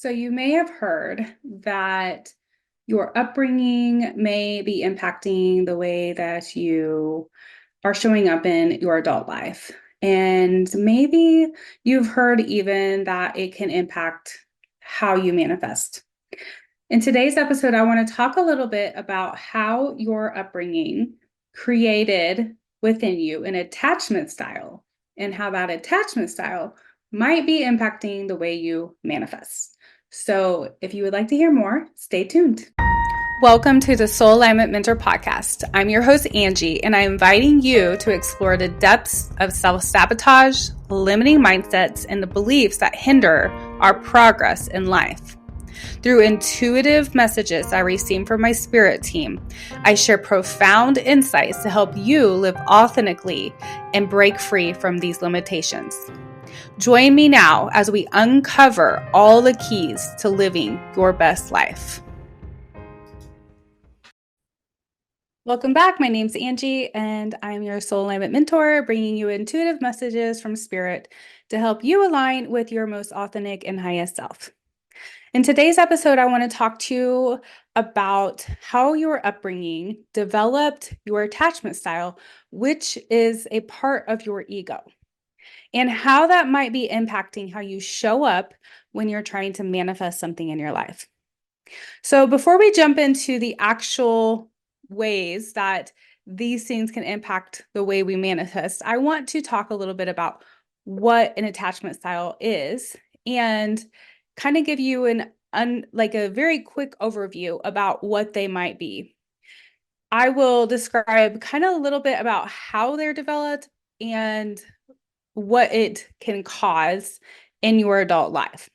So you may have heard that your upbringing may be impacting the way that you are showing up in your adult life. And maybe you've heard even that it can impact how you manifest. In today's episode, I want to talk a little bit about how your upbringing created within you an attachment style and how that attachment style might be impacting the way you manifest. So, if you would like to hear more, stay tuned. Welcome to the Soul Alignment Mentor Podcast. I'm your host, Angie, and I'm inviting you to explore the depths of self-sabotage, limiting mindsets, and the beliefs that hinder our progress in life. Through intuitive messages I receive from my spirit team, I share profound insights to help you live authentically and break free from these limitations. Join me now as we uncover all the keys to living your best life. Welcome back. My name's Angie, and I'm your Soul Alignment Mentor, bringing you intuitive messages from Spirit to help you align with your most authentic and highest self. In today's episode, I want to talk to you about how your upbringing developed your attachment style, which is a part of your ego, and how that might be impacting how you show up when you're trying to manifest something in your life. So before we jump into the actual ways that these things can impact the way we manifest, I want to talk a little bit about what an attachment style is and kind of give you a very quick overview about what they might be. I will describe kind of a little bit about how they're developed and what it can cause in your adult life.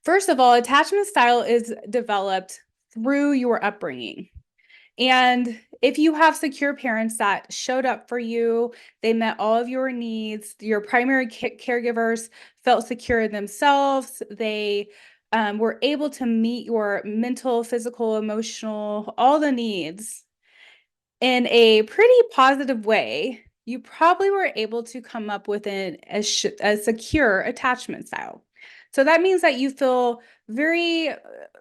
First of all, attachment style is developed through your upbringing. And if you have secure parents that showed up for you, they met all of your needs, your primary caregivers felt secure in themselves, they were able to meet your mental, physical, emotional, all the needs in a pretty positive way, you probably were able to come up with a secure attachment style. So that means that you feel very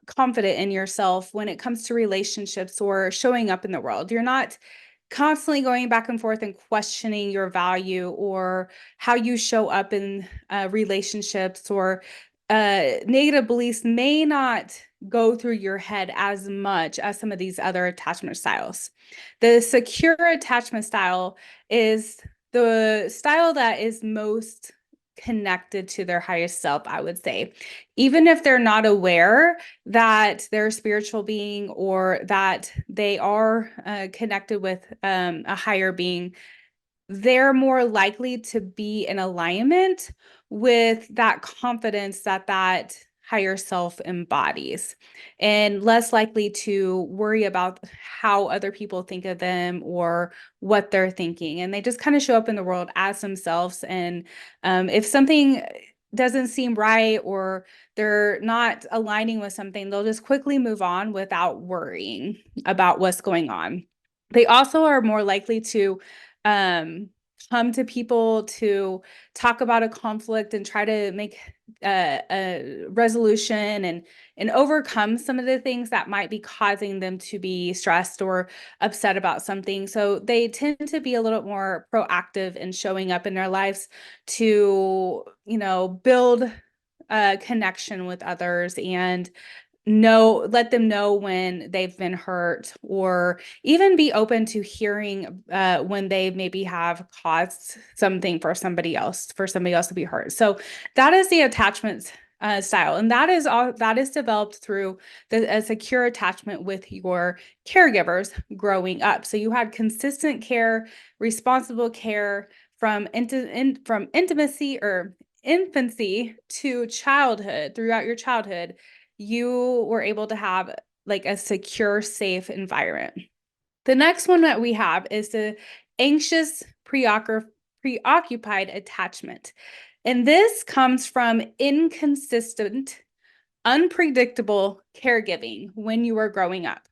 confident in yourself when it comes to relationships or showing up in the world. You're not constantly going back and forth and questioning your value or how you show up in relationships, or negative beliefs may not go through your head as much as some of these other attachment styles. The secure attachment style is the style that is most connected to their highest self, I would say. Even if they're not aware that they're a spiritual being or that they are connected with a higher being, they're more likely to be in alignment with that confidence that higher self embodies, and less likely to worry about how other people think of them or what they're thinking. And they just kind of show up in the world as themselves. And if something doesn't seem right or they're not aligning with something, they'll just quickly move on without worrying about what's going on. They also are more likely to come to people to talk about a conflict and try to make a resolution and overcome some of the things that might be causing them to be stressed or upset about something. So they tend to be a little more proactive in showing up in their lives to, build a connection with others and let them know when they've been hurt, or even be open to hearing when they maybe have caused something for somebody else to be hurt. So that is the attachment style, and that is developed through a secure attachment with your caregivers growing up. So you had consistent care, responsible care from intimacy or infancy to childhood. Throughout your childhood, you were able to have like a secure, safe environment. The next one that we have is the anxious, preoccupied attachment. And this comes from inconsistent, unpredictable caregiving when you were growing up.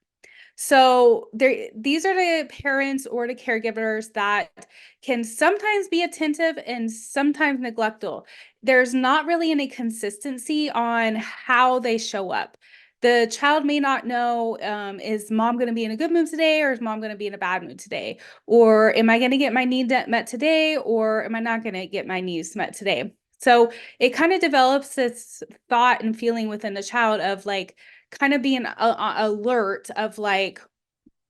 So these are the parents or the caregivers that can sometimes be attentive and sometimes neglectful. There's not really any consistency on how they show up. The child may not know, is mom going to be in a good mood today, or is mom going to be in a bad mood today? Or am I going to get my needs met today, or am I not going to get my needs met today? So it kind of develops this thought and feeling within the child of like, kind of being alert of like,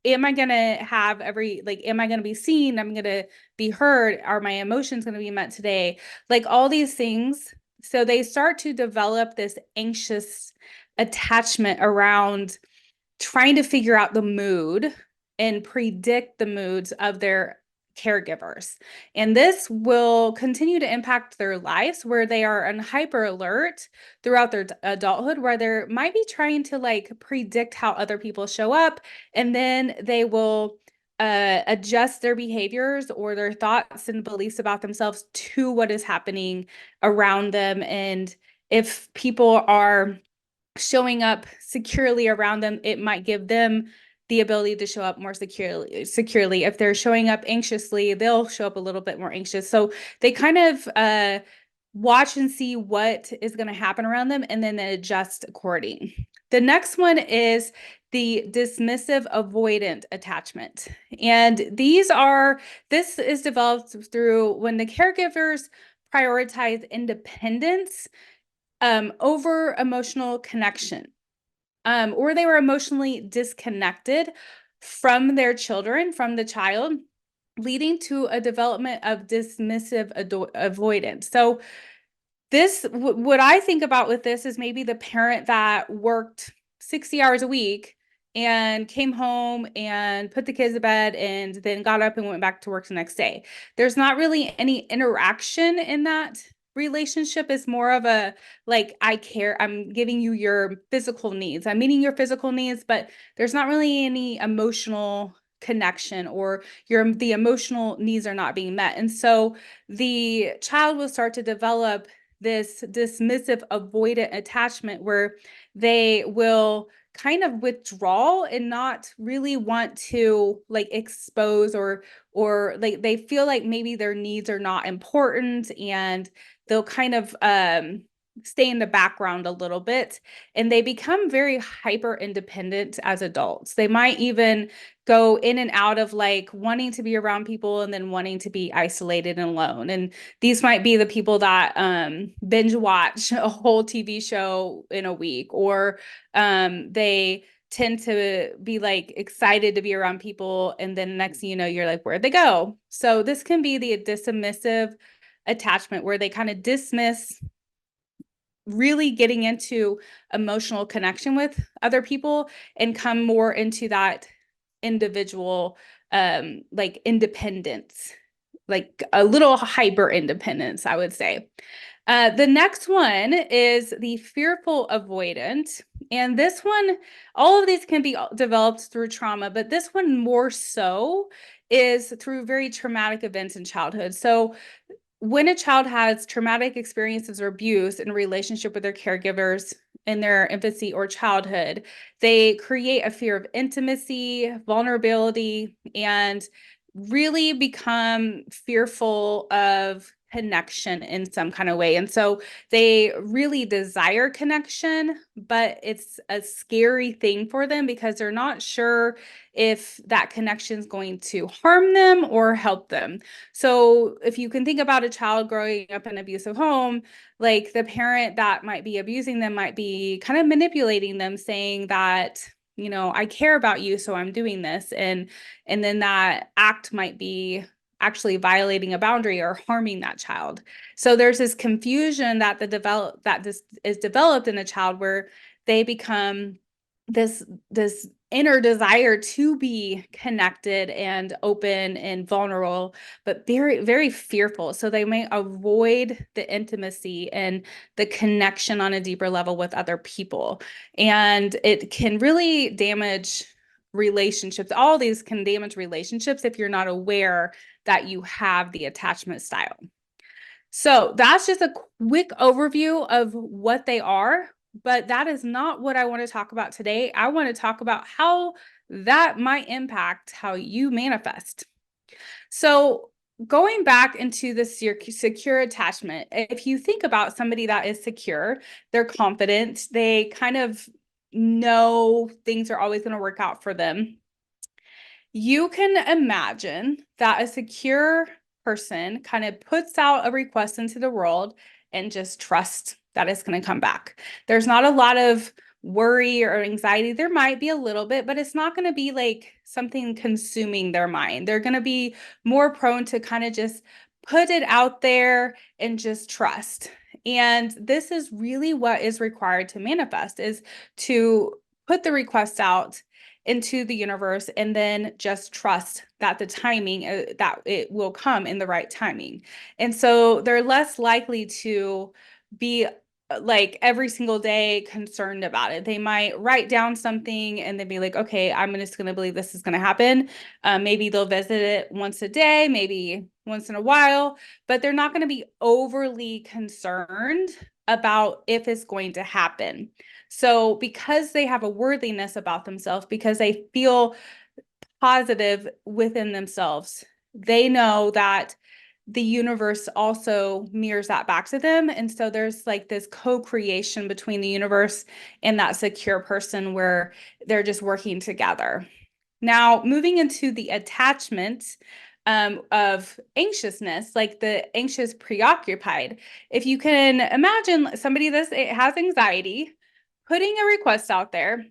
am I gonna have am I gonna be seen? I'm gonna be heard? Are my emotions gonna be met today? Like all these things. So they start to develop this anxious attachment around trying to figure out the mood and predict the moods of their caregivers. And this will continue to impact their lives where they are on hyper alert throughout their adulthood, where they might be trying to like predict how other people show up. And then they will adjust their behaviors or their thoughts and beliefs about themselves to what is happening around them. And if people are showing up securely around them, it might give them the ability to show up more securely. If they're showing up anxiously, they'll show up a little bit more anxious. So they kind of watch and see what is going to happen around them and then they adjust according. The next one is the dismissive avoidant attachment. And this is developed through when the caregivers prioritize independence over emotional connection, or they were emotionally disconnected from their children, from the child, leading to a development of dismissive avoidance. So what I think about with this is maybe the parent that worked 60 hours a week and came home and put the kids to bed and then got up and went back to work the next day. There's not really any interaction in that relationship. It's more of a like, I care, I'm giving you your physical needs, I'm meeting your physical needs, but there's not really any emotional connection, or the emotional needs are not being met. And so the child will start to develop this dismissive avoidant attachment where they will kind of withdraw and not really want to like expose, or like they feel like maybe their needs are not important, and they'll kind of stay in the background a little bit, and they become very hyper independent as adults. They might even go in and out of like wanting to be around people and then wanting to be isolated and alone. And these might be the people that binge watch a whole TV show in a week, or they tend to be like excited to be around people, and then next thing you know, you're like, where'd they go? So this can be the dismissive attachment where they kind of dismiss really getting into emotional connection with other people and come more into that individual like independence, like a little hyper independence, I would say. The next one is the fearful avoidant. And this one, all of these can be developed through trauma, but this one more so is through very traumatic events in childhood. So when a child has traumatic experiences or abuse in relationship with their caregivers in their infancy or childhood, they create a fear of intimacy, vulnerability, and really become fearful of connection in some kind of way. And so they really desire connection, but it's a scary thing for them because they're not sure if that connection is going to harm them or help them. So if you can think about a child growing up in an abusive home, like the parent that might be abusing them might be kind of manipulating them, saying that, I care about you, so I'm doing this. And then that act might be actually violating a boundary or harming that child. So there's this confusion that this is developed in a child where they become this inner desire to be connected and open and vulnerable, but very, very fearful. So they may avoid the intimacy and the connection on a deeper level with other people. And it can really damage relationships. All these can damage relationships if you're not aware that you have the attachment style. So that's just a quick overview of what they are, but that is not what I want to talk about today. I want to talk about how that might impact how you manifest. So, going back into the secure attachment, if you think about somebody that is secure, they're confident, they kind of know things are always going to work out for them. You can imagine that a secure person kind of puts out a request into the world and just trusts that it's going to come back. There's not a lot of worry or anxiety. There might be a little bit, but it's not going to be like something consuming their mind. They're going to be more prone to kind of just put it out there and just trust. And this is really what is required to manifest, is to put the request out into the universe and then just trust that the timing that it will come in the right timing. And so they're less likely to be like every single day concerned about it. They might write down something and then be like, okay, I'm just going to believe this is going to happen. Maybe they'll visit it once a day, maybe once in a while, but they're not going to be overly concerned about if it's going to happen. So because they have a worthiness about themselves, because they feel positive within themselves, they know that the universe also mirrors that back to them. And so there's like this co-creation between the universe and that secure person where they're just working together. Now, moving into the attachment of anxiousness, like the anxious preoccupied. If you can imagine somebody that has anxiety, putting a request out there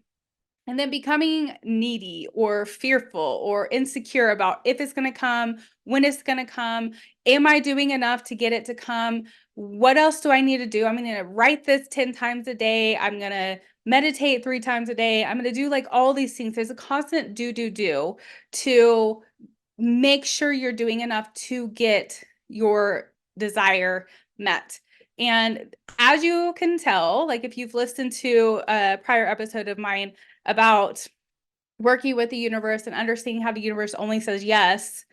and then becoming needy or fearful or insecure about if it's going to come, when it's going to come, am I doing enough to get it to come? What else do I need to do? I'm going to write this 10 times a day. I'm going to meditate 3 times a day. I'm going to do like all these things. There's a constant do to make sure you're doing enough to get your desire met. And as you can tell, like if you've listened to a prior episode of mine about working with the universe and understanding how the universe only says yes,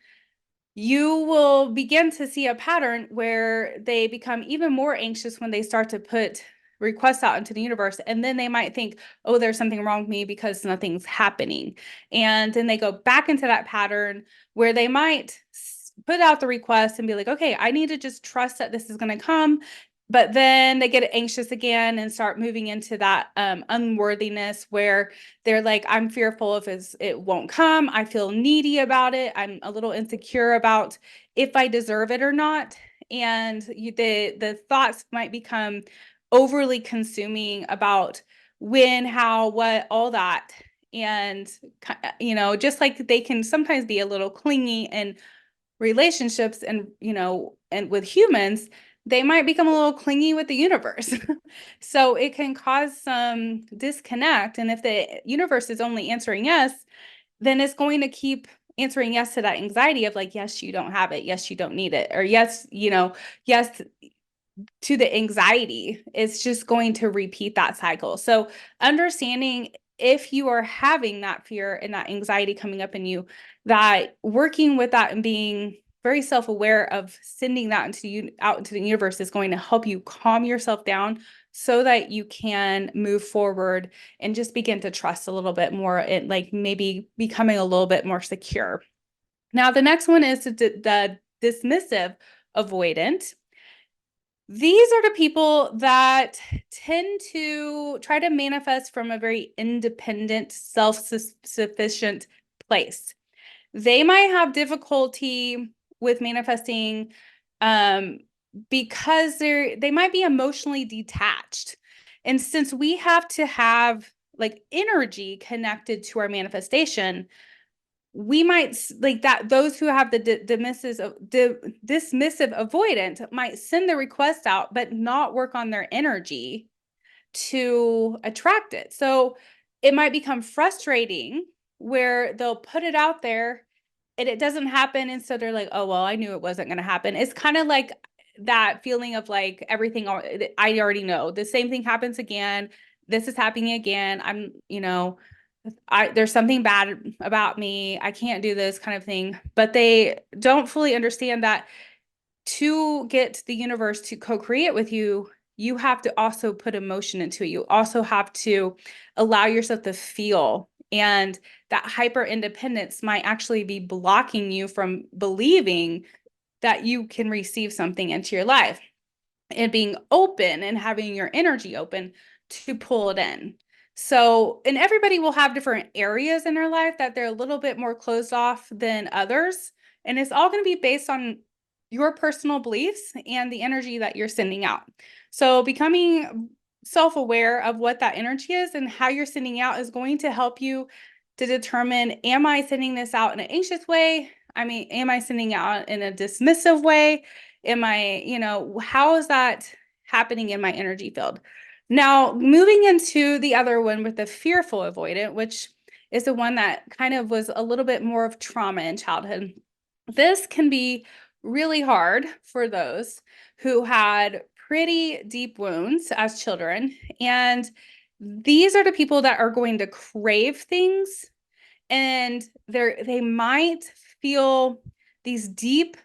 you will begin to see a pattern where they become even more anxious when they start to put requests out into the universe. And then they might think, oh, there's something wrong with me because nothing's happening. And then they go back into that pattern where they might put out the request and be like, okay, I need to just trust that this is going to come. But then they get anxious again and start moving into that unworthiness where they're like, I'm fearful if it won't come. I feel needy about it. I'm a little insecure about if I deserve it or not. And the thoughts might become overly consuming about when, how, what, all that. And, just like they can sometimes be a little clingy in relationships and with humans, they might become a little clingy with the universe. So it can cause some disconnect. And if the universe is only answering yes, then it's going to keep answering yes to that anxiety of like, yes, you don't have it. Yes, you don't need it. Or yes, yes to the anxiety. It's just going to repeat that cycle. So understanding if you are having that fear and that anxiety coming up in you, that working with that and being very self-aware of sending that out into the universe is going to help you calm yourself down so that you can move forward and just begin to trust a little bit more and like maybe becoming a little bit more secure. Now, the next one is the dismissive avoidant. These are the people that tend to try to manifest from a very independent, self-sufficient place. They might have difficulty with manifesting because they might be emotionally detached. And since we have to have like energy connected to our manifestation, we might like that those who have the dismissive avoidant might send the request out but not work on their energy to attract it. So it might become frustrating where they'll put it out there and it doesn't happen, and so they're like, oh well, I knew it wasn't going to happen. It's kind of like that feeling of like everything I already know, the same thing happens again, this is happening again, there's something bad about me, I can't do this kind of thing. But they don't fully understand that to get the universe to co-create with you, you have to also put emotion into it. You also have to allow yourself to feel And that hyper independence might actually be blocking you from believing that you can receive something into your life and being open and having your energy open to pull it in. So, and everybody will have different areas in their life that they're a little bit more closed off than others. And it's all going to be based on your personal beliefs and the energy that you're sending out. So, becoming self-aware of what that energy is and how you're sending out is going to help you to determine, am I sending this out in an anxious way? I mean, am I sending out in a dismissive way? Am I, how is that happening in my energy field? Now, moving into the other one with the fearful avoidant, which is the one that kind of was a little bit more of trauma in childhood. This can be really hard for those who had pretty deep wounds as children. And these are the people that are going to crave things, and they might feel these deep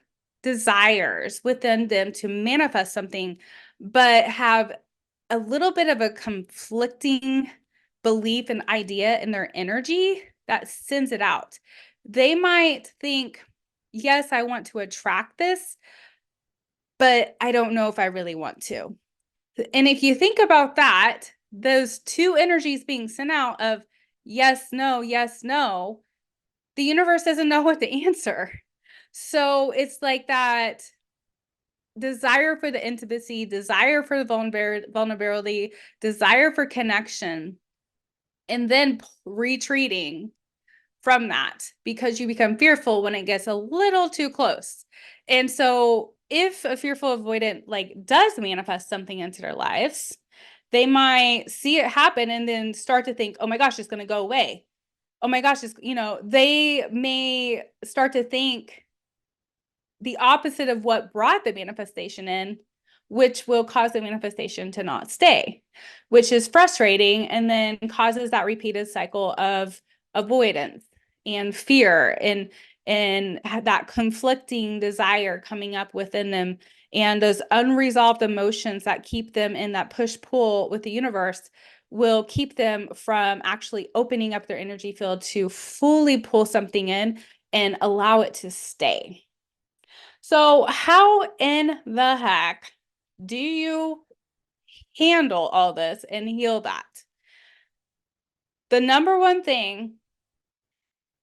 desires within them to manifest something, but have a little bit of a conflicting belief and idea in their energy that sends it out. They might think, yes, I want to attract this, but I don't know if I really want to. And if you think about that, those two energies being sent out of yes, no, the universe doesn't know what to answer. So it's like that desire for the intimacy, desire for the vulnerability, desire for connection, and then retreating from that because you become fearful when it gets a little too close. And so if a fearful avoidant like does manifest something into their lives, they might see it happen and then start to think, oh my gosh, it's going to go away. Oh my gosh, they may start to think the opposite of what brought the manifestation in, which will cause the manifestation to not stay, which is frustrating and then causes that repeated cycle of avoidance and fear and that conflicting desire coming up within them, and those unresolved emotions that keep them in that push-pull with the universe will keep them from actually opening up their energy field to fully pull something in and allow it to stay. So how in the heck do you handle all this and heal that? The number one thing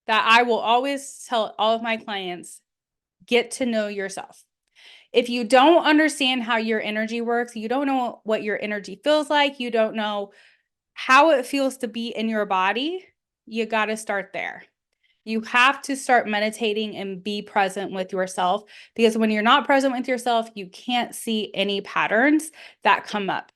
that I will always tell all of my clients, get to know yourself. If you don't understand how your energy works, you don't know what your energy feels like, you don't know how it feels to be in your body, you got to start there. You have to start meditating and be present with yourself, because when you're not present with yourself, you can't see any patterns that come up.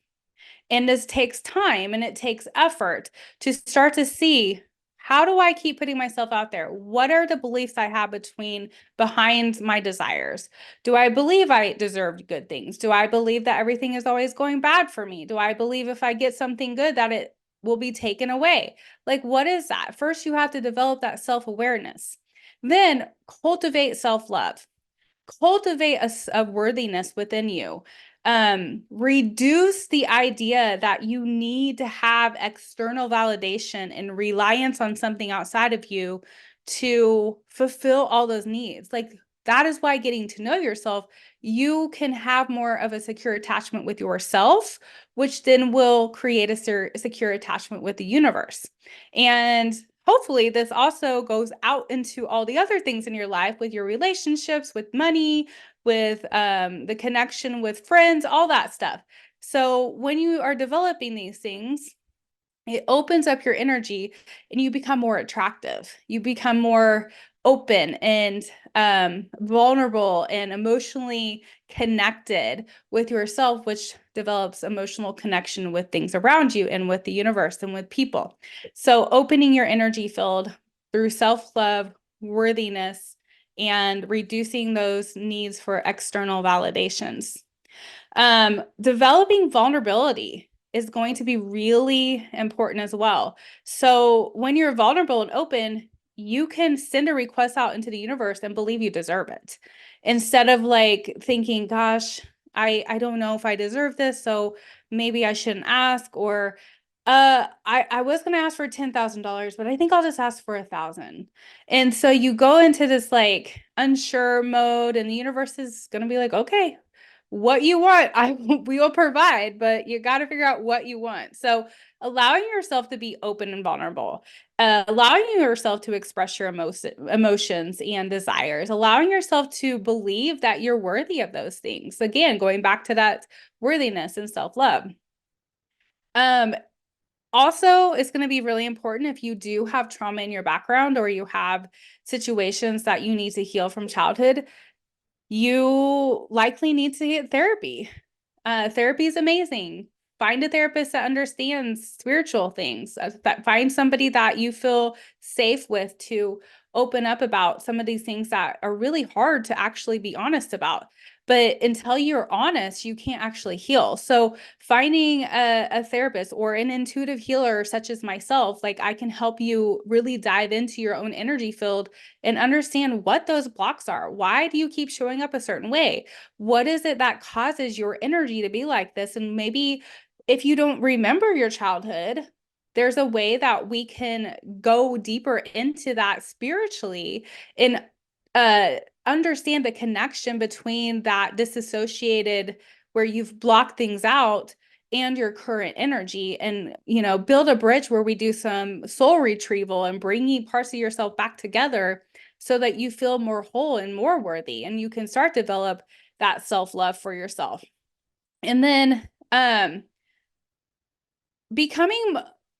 And this takes time and it takes effort to start to see, how do I keep putting myself out there? What are the beliefs I have behind my desires? Do I believe I deserve good things? Do I believe that everything is always going bad for me? Do I believe if I get something good that it will be taken away? Like, what is that? First, you have to develop that self-awareness. Then cultivate self-love. Cultivate a worthiness within you. Reduce the idea that you need to have external validation and reliance on something outside of you to fulfill all those needs. Like, that is why getting to know yourself, you can have more of a secure attachment with yourself, which then will create a secure attachment with the universe. And hopefully this also goes out into all the other things in your life, with your relationships, with money, with the connection with friends, all that stuff. So when you are developing these things, it opens up your energy and you become more attractive. You become more open and vulnerable and emotionally connected with yourself, which develops emotional connection with things around you and with the universe and with people. So opening your energy field through self-love, worthiness, and reducing those needs for external validations. Developing vulnerability is going to be really important as well. So when you're vulnerable and open, you can send a request out into the universe and believe you deserve it. Instead of like thinking, gosh, I don't know if I deserve this, so maybe I shouldn't ask, or I was gonna ask for $10,000, but I think I'll just ask for 1,000. And so you go into this like unsure mode, and the universe is gonna be like, okay, what you want, we will provide, but you got to figure out what you want. So allowing yourself to be open and vulnerable, allowing yourself to express your emotions and desires, allowing yourself to believe that you're worthy of those things. Again, going back to that worthiness and self-love. Um, Also, it's going to be really important if you do have trauma in your background or you have situations that you need to heal from childhood, you likely need to get therapy. Therapy is amazing. Find a therapist that understands spiritual things. Find somebody that you feel safe with to open up about some of these things that are really hard to actually be honest about. But until you're honest, you can't actually heal. So finding a therapist or an intuitive healer such as myself, like I can help you really dive into your own energy field and understand what those blocks are. Why do you keep showing up a certain way? What is it that causes your energy to be like this? And maybe if you don't remember your childhood, there's a way that we can go deeper into that spiritually and uh, understand the connection between that disassociated where you've blocked things out and your current energy, and build a bridge where we do some soul retrieval and bringing parts of yourself back together so that you feel more whole and more worthy, and you can start to develop that self-love for yourself. And then becoming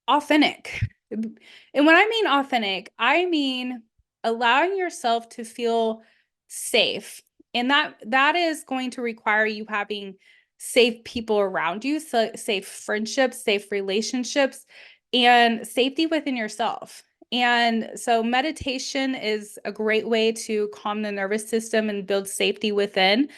authentic. And when I mean authentic, I mean allowing yourself to feel safe. And that is going to require you having safe people around you, so safe friendships, safe relationships, and safety within yourself. And so meditation is a great way to calm the nervous system and build safety within.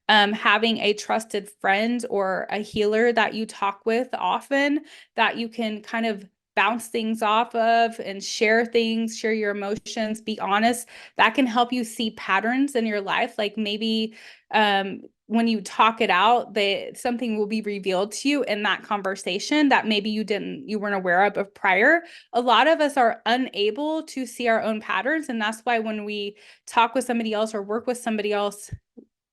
Having a trusted friend or a healer that you talk with often, that you can kind of bounce things off of and share things, share your emotions, be honest. That can help you see patterns in your life. Like maybe when you talk it out, something will be revealed to you in that conversation that maybe you weren't aware of prior. A lot of us are unable to see our own patterns. And that's why when we talk with somebody else or work with somebody else,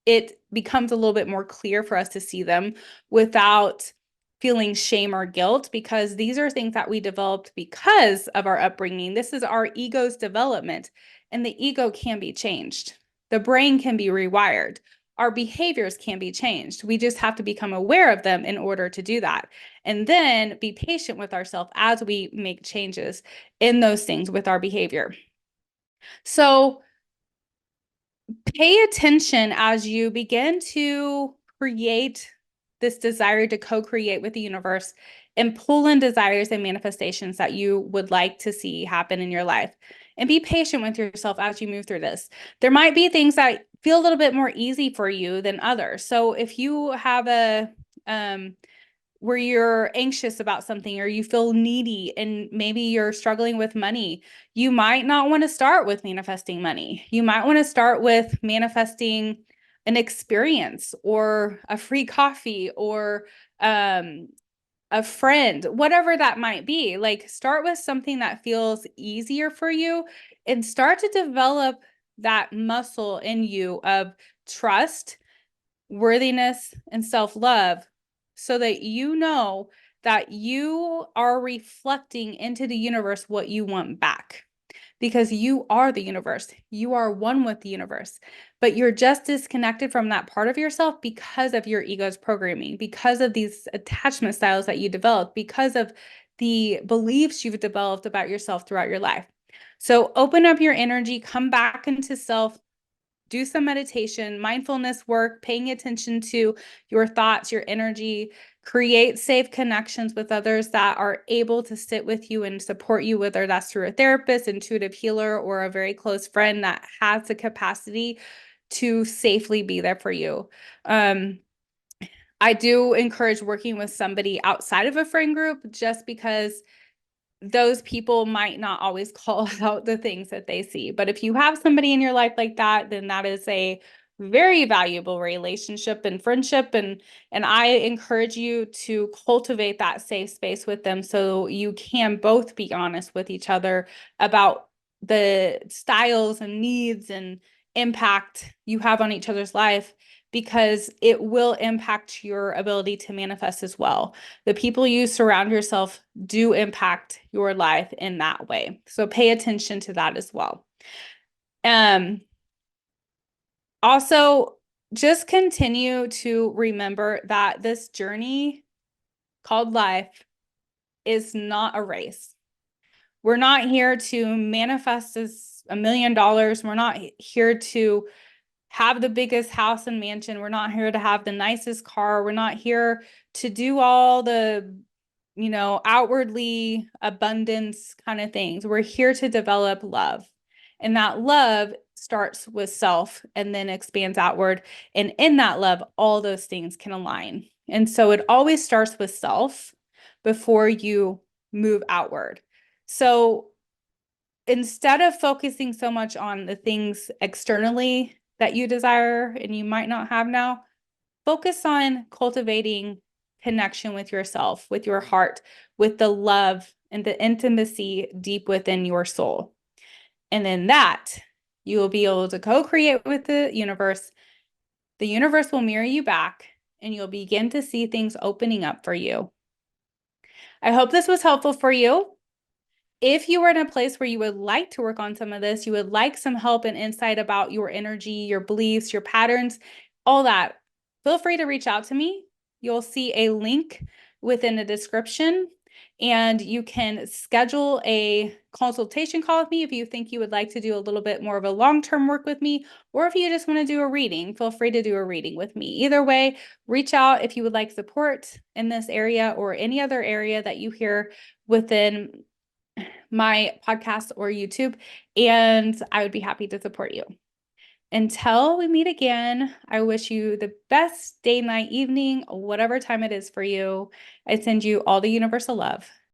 it becomes a little bit more clear for us to see them without feeling shame or guilt, because these are things that we developed because of our upbringing. This is our ego's development, and the ego can be changed. The brain can be rewired. Our behaviors can be changed. We just have to become aware of them in order to do that. And then be patient with ourselves as we make changes in those things with our behavior. So pay attention as you begin to create this desire to co-create with the universe and pull in desires and manifestations that you would like to see happen in your life. And be patient with yourself as you move through this. There might be things that feel a little bit more easy for you than others. So if you have where you're anxious about something or you feel needy and maybe you're struggling with money, you might not want to start with manifesting money. You might want to start with manifesting an experience or a free coffee or a friend, whatever that might be. Like start with something that feels easier for you and start to develop that muscle in you of trust, worthiness, and self-love, so that you know that you are reflecting into the universe what you want back. Because you are the universe. You are one with the universe. But you're just disconnected from that part of yourself because of your ego's programming, because of these attachment styles that you developed, because of the beliefs you've developed about yourself throughout your life. So open up your energy, come back into self, do some meditation, mindfulness work, paying attention to your thoughts, your energy, create safe connections with others that are able to sit with you and support you, whether that's through a therapist, intuitive healer, or a very close friend that has the capacity to safely be there for you. I do encourage working with somebody outside of a friend group just because those people might not always call out the things that they see. But if you have somebody in your life like that, then that is a very valuable relationship and friendship, and I encourage you to cultivate that safe space with them so you can both be honest with each other about the styles and needs and impact you have on each other's life, because it will impact your ability to manifest as well. The people you surround yourself do impact your life in that way. So pay attention to that as well. Um, Also, just continue to remember that this journey called life is not a race. We're not here to manifest as $1 million. We're not here to have the biggest house and mansion. We're not here to have the nicest car. We're not here to do all the, outwardly abundance kind of things. We're here to develop love. And that love starts with self and then expands outward. And in that love, all those things can align. And so it always starts with self before you move outward. So instead of focusing so much on the things externally that you desire and you might not have now, focus on cultivating connection with yourself, with your heart, with the love and the intimacy deep within your soul. And then that you will be able to co-create with the universe. The universe will mirror you back and you'll begin to see things opening up for you. I hope this was helpful for you. If you were in a place where you would like to work on some of this, you would like some help and insight about your energy, your beliefs, your patterns, all that, feel free to reach out to me. You'll see a link within the description, and you can schedule a consultation call with me if you think you would like to do a little bit more of a long-term work with me, or if you just want to do a reading, feel free to do a reading with me. Either way, reach out if you would like support in this area or any other area that you hear within my podcast or YouTube, and I would be happy to support you. Until we meet again, I wish you the best day, night, evening, whatever time it is for you. I send you all the universal love.